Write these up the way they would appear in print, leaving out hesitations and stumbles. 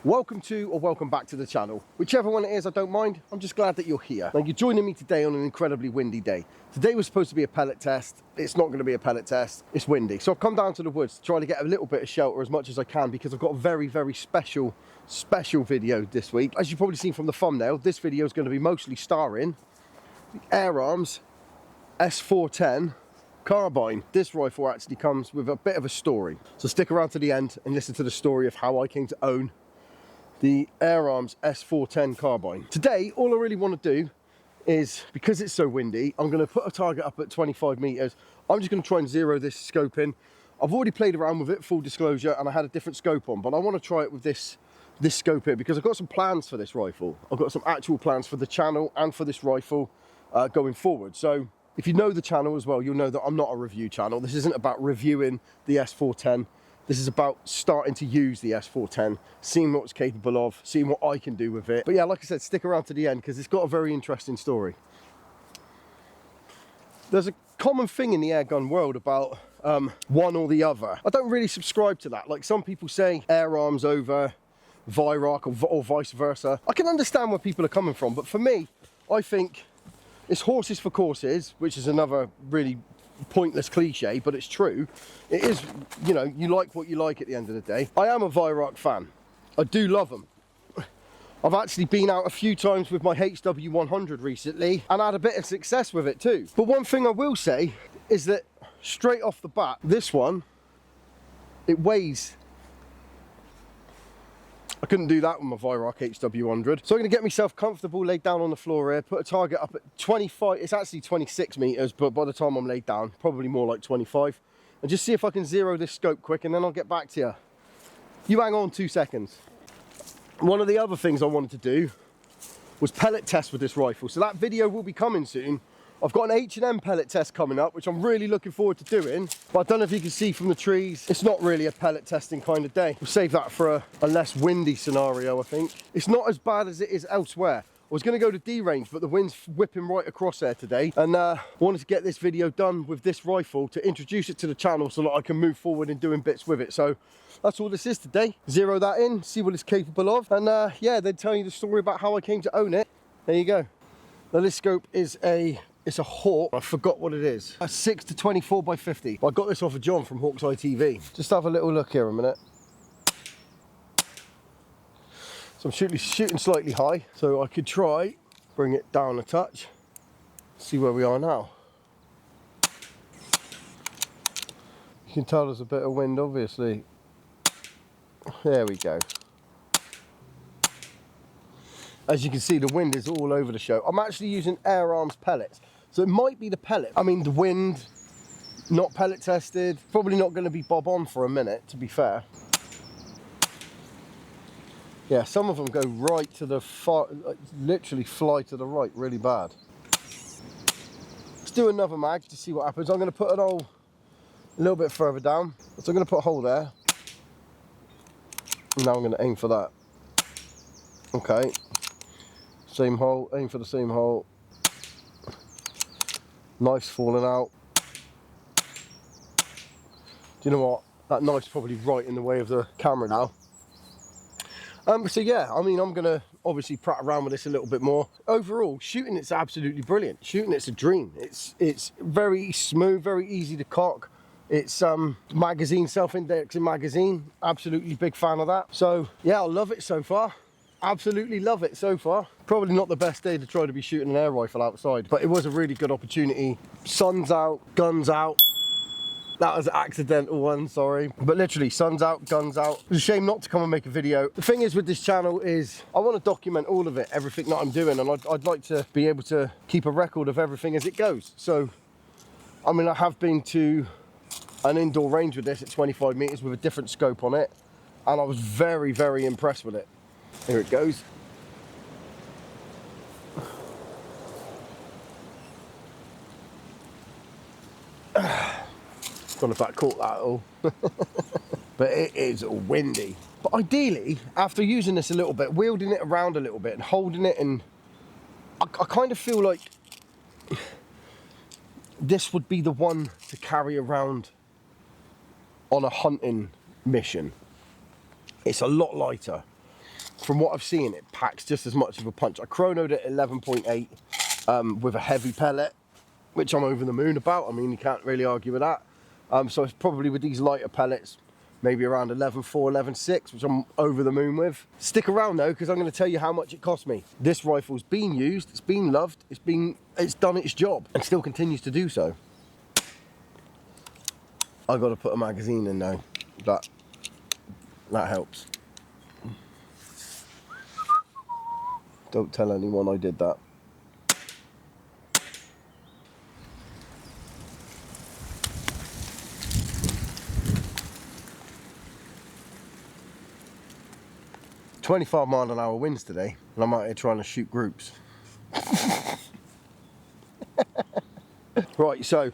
Welcome to or welcome back to the channel. Whichever one it is, I don't mind. I'm just glad that you're here. Now, you're joining me today on an incredibly windy day. Today was supposed to be a pellet test. It's not going to be a pellet test. It's windy. So I've come down to the woods to try to get a little bit of shelter as much as I can because I've got a very, very special video this week. As you've probably seen from the thumbnail, this video is going to be mostly starring the Air Arms S410 carbine. This rifle actually comes with a bit of a story. So stick around to the end and listen to the story of how I came to own the Air Arms S410 carbine. Today, all I really want to do is, because it's so windy, I'm going to put a target up at 25 meters. I'm just going to try and zero this scope in. I've already played around with it, full disclosure, and I had a different scope on, but I want to try it with this scope here because I've got some plans for this rifle. I've got some actual plans for the channel and for this rifle going forward. So if you know the channel as well, you'll know that I'm not a review channel. This isn't about reviewing the S410. This is about starting to use the S410, seeing what it's capable of, seeing what I can do with it. But yeah, like I said, stick around to the end because it's got a very interesting story. There's a common thing in the airgun world about one or the other. I don't really subscribe to that. Like some people say Air Arms over Vyrock or vice versa. I can understand where people are coming from, but for me, I think it's horses for courses, which is another really pointless cliche, but it's true. It is, you know, you like what you like at the end of the day. I am a Vyrock fan. I do love them. I've actually been out a few times with my HW100 recently and had a bit of success with it too. But one thing I will say is that straight off the bat, this one, it weighs. I couldn't do that with my Vyrock HW100. So I'm going to get myself comfortable, laid down on the floor here, put a target up at 25, it's actually 26 meters, but by the time I'm laid down, probably more like 25. And just see if I can zero this scope quick and then I'll get back to you. You hang on 2 seconds. One of the other things I wanted to do was pellet test with this rifle. So that video will be coming soon. I've got an H&M pellet test coming up, which I'm really looking forward to doing. But I don't know if you can see from the trees, it's not really a pellet testing kind of day. We'll save that for a less windy scenario, I think. It's not as bad as it is elsewhere. I was going to go to D range, but the wind's whipping right across there today. And I wanted to get this video done with this rifle to introduce it to the channel so that I can move forward in doing bits with it. So that's all this is today. Zero that in, see what it's capable of. And yeah, then tell you the story about how I came to own it. There you go. Now this scope is it's a Hawk, I forgot what it is. A 6 to 24 by 50. I got this off of John from Hawk's Eye TV. Just have a little look here a minute. So I'm shooting slightly high, so I could try, bring it down a touch, see where we are now. You can tell there's a bit of wind, obviously. There we go. As you can see, the wind is all over the show. I'm actually using Air Arms pellets. So it might be the pellet. I mean, the wind, not pellet tested. Probably not going to be bob on for a minute, to be fair. Yeah, some of them go right to the far, literally fly to the right, really bad. Let's do another mag to see what happens. I'm going to put an hole a little bit further down. So I'm going to put a hole there. Now I'm going to aim for that. Okay. Same hole, aim for the same hole. Knife's falling out. Do you know what? That knife's probably right in the way of the camera now. So yeah, I mean, I'm gonna obviously prat around with this a little bit more. Overall, shooting it's absolutely brilliant. Shooting it's a dream. It's very smooth, very easy to cock. It's magazine, self-indexing magazine. Absolutely big fan of that. So yeah, I love it so far. Absolutely love it so far. Probably not the best day to try to be shooting an air rifle outside, but it was a really good opportunity. Sun's out, guns out. That was an accidental one, sorry. But literally, sun's out, guns out. It's a shame not to come and make a video. The thing is with this channel is I want to document all of it, everything that I'm doing, and I'd like to be able to keep a record of everything as it goes. So, I mean, I have been to an indoor range with this at 25 meters with a different scope on it, and I was very, very impressed with it. Here it goes. Don't know if that caught that at all. But it is windy. But ideally, after using this a little bit, wielding it around a little bit and holding it, and I kind of feel like this would be the one to carry around on a hunting mission. It's a lot lighter. from what I've seen, it packs just as much of a punch. I chronoed it at 11.8 with a heavy pellet, which I'm over the moon about. I mean, you can't really argue with that. So it's probably with these lighter pellets, maybe around 11.4, 11.6, which I'm over the moon with. Stick around though, because I'm going to tell you how much it cost me. This rifle's been used, it's been loved, it's done its job, and still continues to do so. I've got to put a magazine in now. That helps. Don't tell anyone I did that. "25 mile an hour winds today, and I'm out here trying to shoot groups." Right, so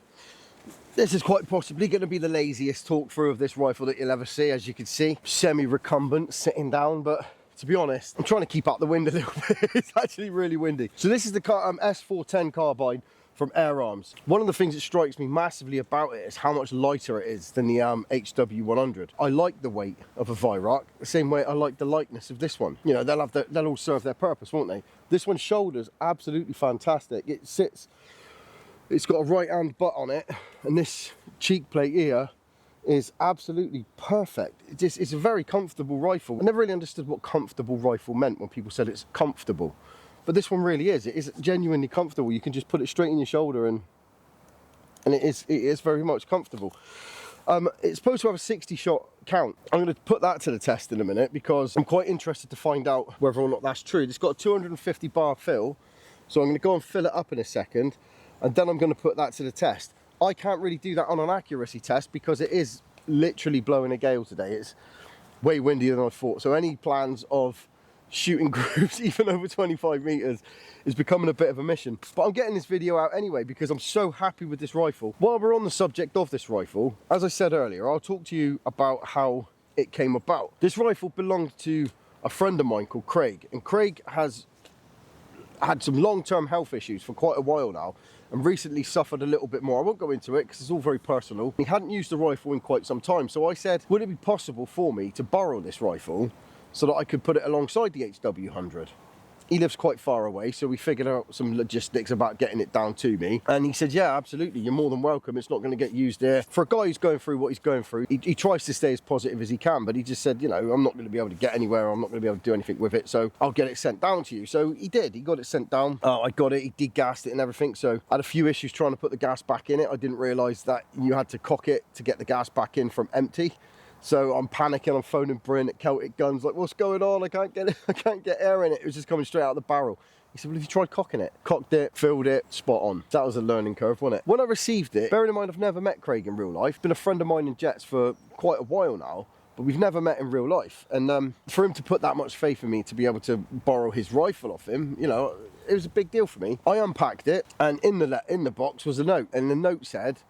this is quite possibly going to be the laziest talk through of this rifle that you'll ever see. As you can see, semi-recumbent, sitting down, but to be honest, I'm trying to keep out the wind a little bit. It's actually really windy. So this is the S410 carbine from Air Arms. One of the things that strikes me massively about it is how much lighter it is than the HW100. I like the weight of a Viroc, the same way I like the lightness of this one. You know, they'll all serve their purpose, won't they? This one's shoulder's absolutely fantastic. It sits, it's got a right-hand butt on it, and this cheek plate here is absolutely perfect. It's a very comfortable rifle. I never really understood what comfortable rifle meant when people said it's comfortable. But this one really is. It is genuinely comfortable. You can just put it straight in your shoulder and it is very much comfortable. It's supposed to have a 60 shot count. I'm going to put that to the test in a minute because I'm quite interested to find out whether or not that's true. It's got a 250 bar fill, so I'm going to go and fill it up in a second, and then I'm going to put that to the test. I can't really do that on an accuracy test because it is literally blowing a gale today. It's way windier than I thought. So any plans of shooting groups even over 25 meters is becoming a bit of a mission. But I'm getting this video out anyway because I'm so happy with this rifle. While we're on the subject of this rifle, as I said earlier, I'll talk to you about how it came about. This rifle belonged to a friend of mine called Craig, and Craig has had some long-term health issues for quite a while now, and recently suffered a little bit more. I won't go into it because it's all very personal. He hadn't used the rifle in quite some time, so I said, would it be possible for me to borrow this rifle so that I could put it alongside the HW100? He lives quite far away, so we figured out some logistics about getting it down to me. And he said, yeah, absolutely, you're more than welcome. It's not going to get used there. For a guy who's going through what he's going through, he tries to stay as positive as he can, but he just said, you know, I'm not going to be able to get anywhere. I'm not going to be able to do anything with it, so I'll get it sent down to you. So he did. He got it sent down. I got it. He degassed it and everything. So I had a few issues trying to put the gas back in it. I didn't realise that you had to cock it to get the gas back in from empty. So I'm panicking, I'm phoning Bryn at Celtic Guns, like, what's going on? I can't get it, I can't get air in it. It was just coming straight out of the barrel. He said, well, have you tried cocking it? Cocked it, filled it, spot on. That was a learning curve, wasn't it? When I received it, bearing in mind I've never met Craig in real life, been a friend of mine in jets for quite a while now, but we've never met in real life. And for him to put that much faith in me to be able to borrow his rifle off him, you know, it was a big deal for me. I unpacked it, and in the box was a note, and the note said,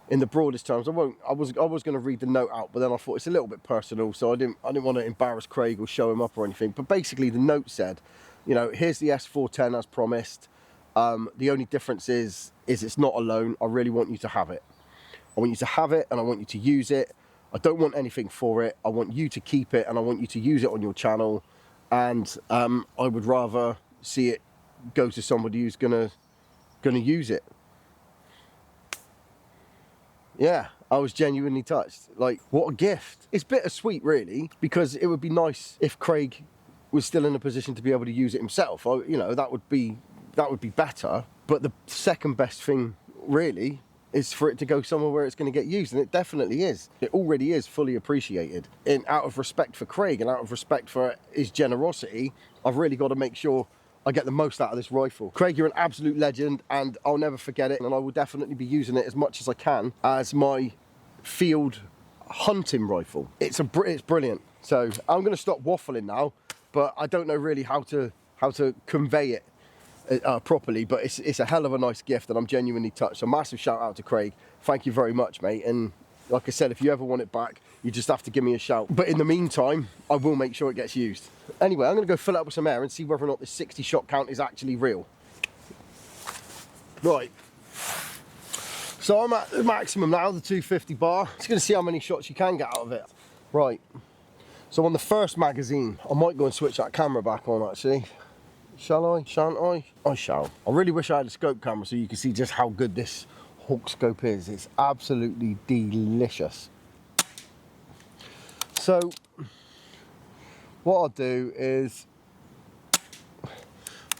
in the broadest terms, I was going to read the note out, but then I thought it's a little bit personal, so I didn't want to embarrass Craig or show him up or anything. But basically, the note said, you know, here's the S410 as promised. The only difference is it's not a loan. I really want you to have it. I want you to have it, and I want you to use it. I don't want anything for it. I want you to keep it, and I want you to use it on your channel. And I would rather see it go to somebody who's gonna use it. Yeah, I was genuinely touched. Like, what a gift. It's bittersweet, really, because it would be nice if Craig was still in a position to be able to use it himself. You know, that would be better. But the second best thing, really, is for it to go somewhere where it's going to get used, and it definitely is. It already is fully appreciated. And out of respect for Craig and out of respect for his generosity, I've really got to make sure I get the most out of this rifle. Craig, you're an absolute legend, and I'll never forget it, and I will definitely be using it as much as I can as my field hunting rifle. It's brilliant. So I'm going to stop waffling now, but I don't know really how to convey it properly, but it's a hell of a nice gift, and I'm genuinely touched. So massive shout out to Craig. Thank you very much, mate. And like I said, if you ever want it back, you just have to give me a shout. But in the meantime, I will make sure it gets used. Anyway, I'm going to go fill it up with some air and see whether or not this 60 shot count is actually real. Right. So I'm at the maximum now, the 250 bar. Just going to see how many shots you can get out of it. Right. So on the first magazine, I might go and switch that camera back on actually. Shall I? Shan't I? I shall. I really wish I had a scope camera so you can see just how good this Hawk scope is. It's absolutely delicious. So what I'll do is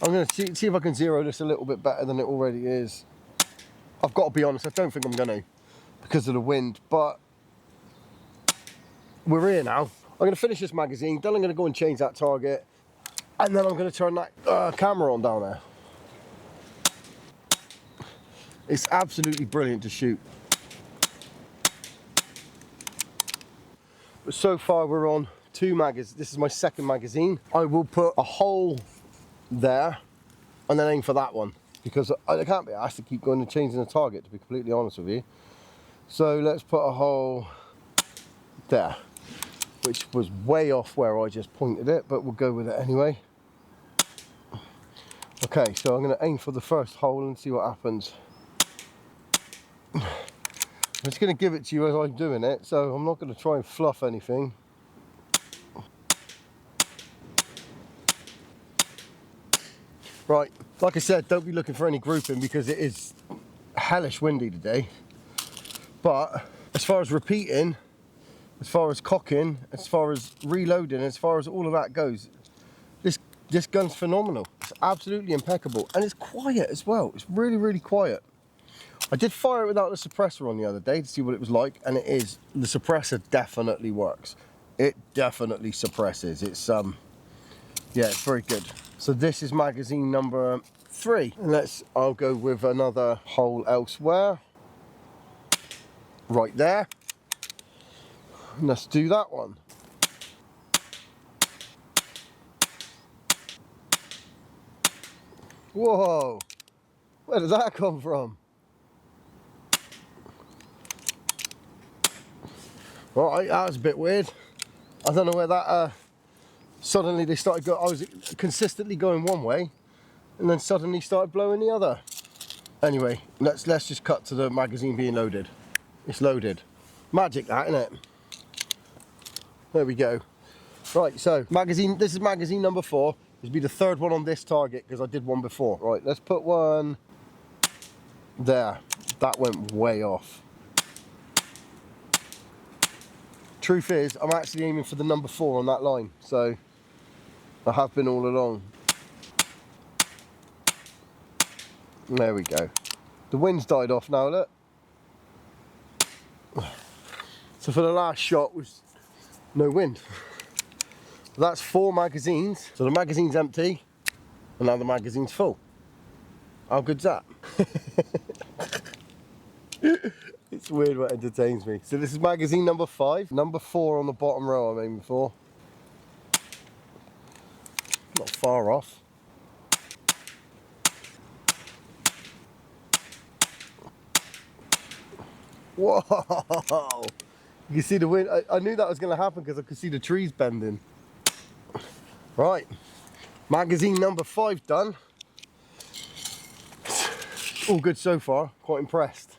I'm going to see if I can zero this a little bit better than it already is. I've got to be honest, I don't think I'm going to because of the wind, but we're here now. I'm going to finish this magazine, then I'm going to go and change that target, and then I'm going to turn that camera on down there. It's absolutely brilliant to shoot. But so far we're on 2 magazines. This is my second magazine. I will put a hole there and then aim for that one because I can't be asked to keep going and changing the target, to be completely honest with you. So let's put a hole there, which was way off where I just pointed it, but we'll go with it anyway. Okay, so I'm going to aim for the first hole and see what happens. I'm just going to give it to you as I'm doing it, so I'm not going to try and fluff anything. Right, like I said, don't be looking for any grouping because it is hellish windy today. But as far as repeating, as far as cocking, as far as reloading, as far as all of that goes, this gun's phenomenal. It's absolutely impeccable, and it's quiet as well. It's really, really quiet. I did fire it without the suppressor on the other day to see what it was like, and it is, the suppressor definitely works. It definitely suppresses. It's yeah, it's very good. So this is magazine number 3. And I'll go with another hole elsewhere. Right there. And let's do that one. Whoa, where did that come from? Right, that was a bit weird. I don't know where that, suddenly they started going, I was consistently going one way and then suddenly started blowing the other. Anyway, let's just cut to the magazine being loaded. It's loaded. Magic that, isn't it? There we go. Right, so this is magazine number 4. This will be the 3rd one on this target because I did one before. Right, let's put one there. That went way off. Truth is, I'm actually aiming for the number 4 on that line, so I have been all along. There we go. The wind's died off now, look. So for the last shot was no wind. That's 4 magazines. So the magazine's empty, and now the magazine's full. How good's that? It's weird what entertains me. So this is magazine number 5. Number 4 on the bottom row I'm aiming for. Not far off. Whoa! You can see the wind. I knew that was going to happen because I could see the trees bending. Right, magazine number 5 done. All good so far, quite impressed.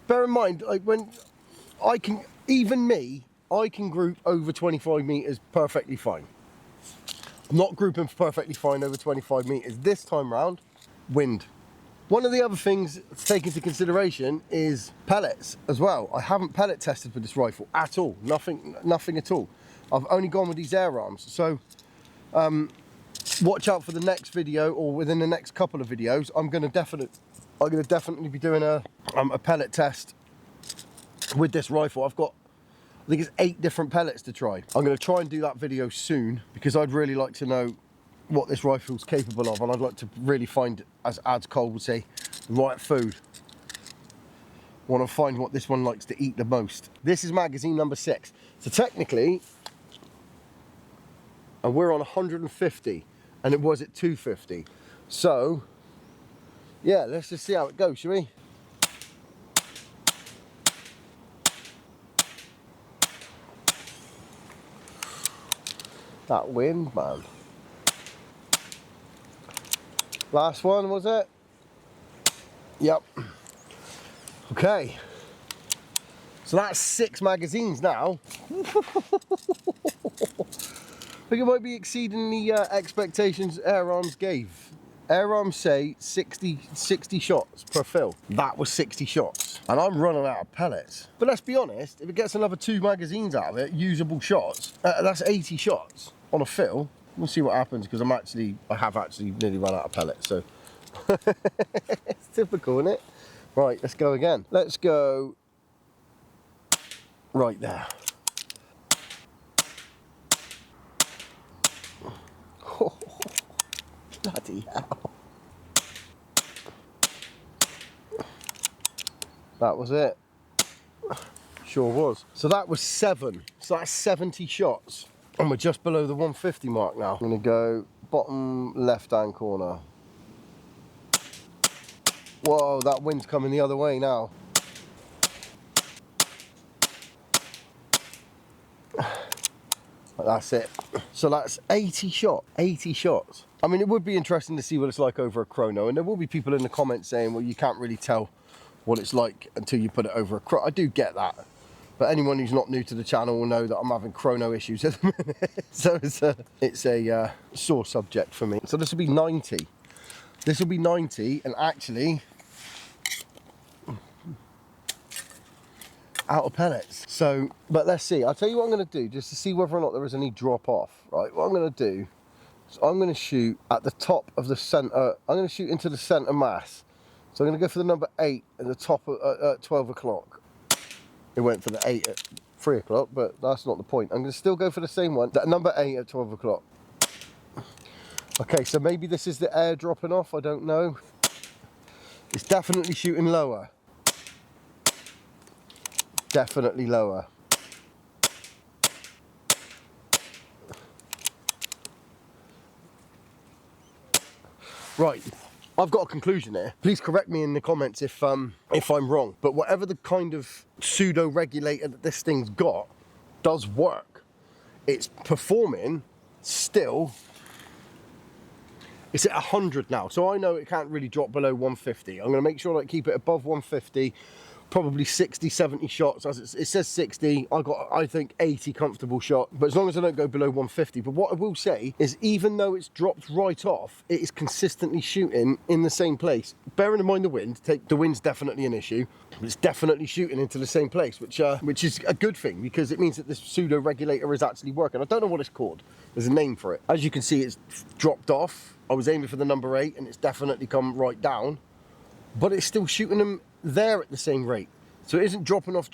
Bear in mind, like when I can group over 25 meters perfectly fine. I'm not grouping perfectly fine over 25 meters. This time round, wind. One of the other things to take into consideration is pellets as well. I haven't pellet tested with this rifle at all, nothing at all. I've only gone with these Air Arms. So watch out for the next video, or within the next couple of videos. I'm gonna definitely be doing a pellet test with this rifle. I think it's 8 different pellets to try. I'm gonna try and do that video soon because I'd really like to know what this rifle's capable of, and I'd like to really find, as Ads Cole would say, the right food. Want to find what this one likes to eat the most. This is magazine number 6. So technically, and we're on 150, and it was at 250. So, yeah, let's just see how it goes, shall we? That wind, man. Last one, was it? Yep. Okay. So that's 6 magazines now. I think it might be exceeding the expectations Air Arms gave. Air Arms say 60 shots per fill. That was 60 shots. And I'm running out of pellets. But let's be honest, if it gets another 2 magazines out of it, usable shots, that's 80 shots on a fill. We'll see what happens, because I have actually nearly run out of pellets, so. It's typical, isn't it? Right, let's go again. Let's go right there. Oh, bloody hell. That was it. Sure was. So that was 7. So that's 70 shots. And we're just below the 150 mark now. I'm gonna go bottom left-hand corner. Whoa, that wind's coming the other way now. That's it. So that's 80 shots. 80 shots. I mean, it would be interesting to see what it's like over a chrono, and there will be people in the comments saying, well, you can't really tell what it's like until you put it over a chrono. I do get that. But anyone who's not new to the channel will know that I'm having chrono issues at the minute. So it's a sore subject for me. So this will be 90. This will be 90, and actually out of pellets. So, but let's see. I'll tell you what I'm going to do, just to see whether or not there is any drop off. Right, what I'm going to do is I'm going to shoot at the top of the center. I'm going to shoot into the center mass. So I'm going to go for the number 8 at the top of 12 o'clock. It went for the 8 at 3 o'clock, but that's not the point. I'm going to still go for the same one, that number 8 at 12 o'clock. Okay, so maybe this is the air dropping off, I don't know. It's definitely shooting lower. Definitely lower. Right, I've got a conclusion here. Please correct me in the comments if I'm wrong. But whatever the kind of pseudo regulator that this thing's got does work. It's performing still. It's at 100 now, so I know it can't really drop below 150. I'm going to make sure I keep it above 150. Probably 60, 70 shots. As it says 60, I got, I think, 80 comfortable shot, but as long as I don't go below 150. But what I will say is, even though it's dropped right off, it is consistently shooting in the same place. Bearing in mind the wind, the wind's definitely an issue, but it's definitely shooting into the same place, which is a good thing, because it means that this pseudo regulator is actually working. I don't know what it's called. There's a name for it. As you can see, it's dropped off. I was aiming for the number 8, and it's definitely come right down, but it's still shooting them there at the same rate. So it isn't dropping off,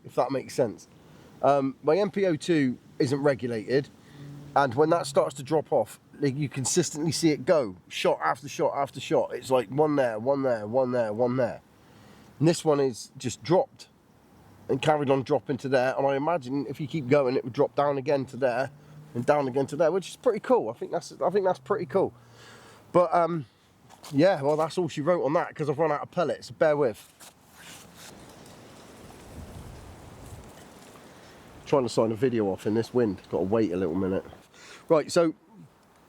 if that makes sense. My MPO2 isn't regulated, and when that starts to drop off, you consistently see it go, shot after shot after shot. It's like one there, one there, one there, one there. And this one is just dropped and carried on dropping to there, and I imagine if you keep going, it would drop down again to there, and down again to there, which is pretty cool. I think that's pretty cool. But yeah, well, that's all she wrote on that, because I've run out of pellets, so bear with. Trying to sign a video off in this wind, got to wait a little minute. Right, so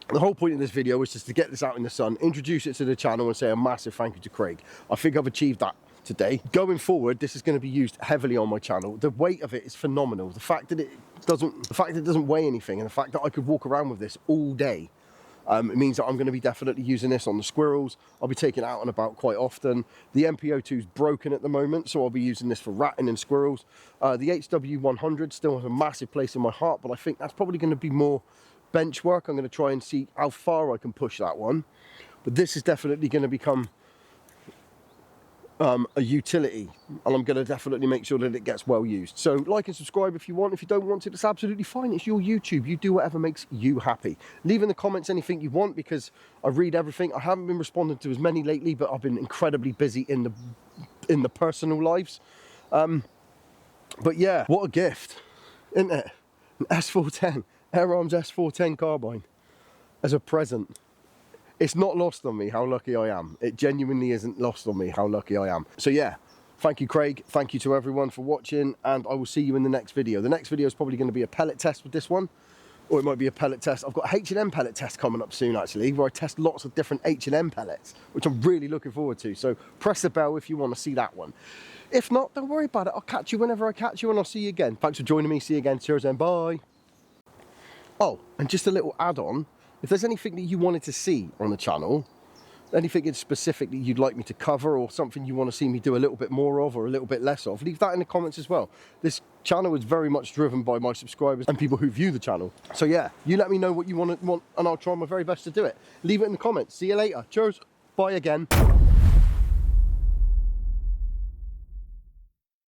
the whole point of this video was just to get this out in the sun, introduce it to the channel, and say a massive thank you to Craig. I think I've achieved that today. Going forward, this is going to be used heavily on my channel. The weight of it is phenomenal. The fact that it doesn't weigh anything, and the fact that I could walk around with this all day, it means that I'm going to be definitely using this on the squirrels. I'll be taking it out and about quite often. The MPO2 is broken at the moment, so I'll be using this for ratting and squirrels. The HW100 still has a massive place in my heart, but I think that's probably going to be more bench work. I'm going to try and see how far I can push that one. But this is definitely going to become a utility, and I'm going to definitely make sure that it gets well used. So like and subscribe if you want. If you don't want to, it's absolutely fine. It's your YouTube. You do whatever makes you happy. Leave in the comments anything you want, because I read everything. I haven't been responding to as many lately, but I've been incredibly busy in the personal lives. But yeah, what a gift, isn't it? An S410, Air Arms S410 carbine as a present. It's not lost on me how lucky I am. It genuinely isn't lost on me how lucky I am. So yeah, thank you, Craig. Thank you to everyone for watching, and I will see you in the next video. The next video is probably going to be a pellet test with this one, or it might be a pellet test. I've got H&M pellet test coming up soon, actually, where I test lots of different H&M pellets, which I'm really looking forward to. So press the bell if you want to see that one. If not, don't worry about it. I'll catch you whenever I catch you, and I'll see you again. Thanks for joining me. See you again. Cheers and bye. Oh, and just a little add-on. If there's anything that you wanted to see on the channel, anything in specific that you'd like me to cover, or something you want to see me do a little bit more of or a little bit less of, leave that in the comments as well. This channel is very much driven by my subscribers and people who view the channel. So yeah, you let me know what you want, and I'll try my very best to do it. Leave it in the comments. See you later. Cheers. Bye again.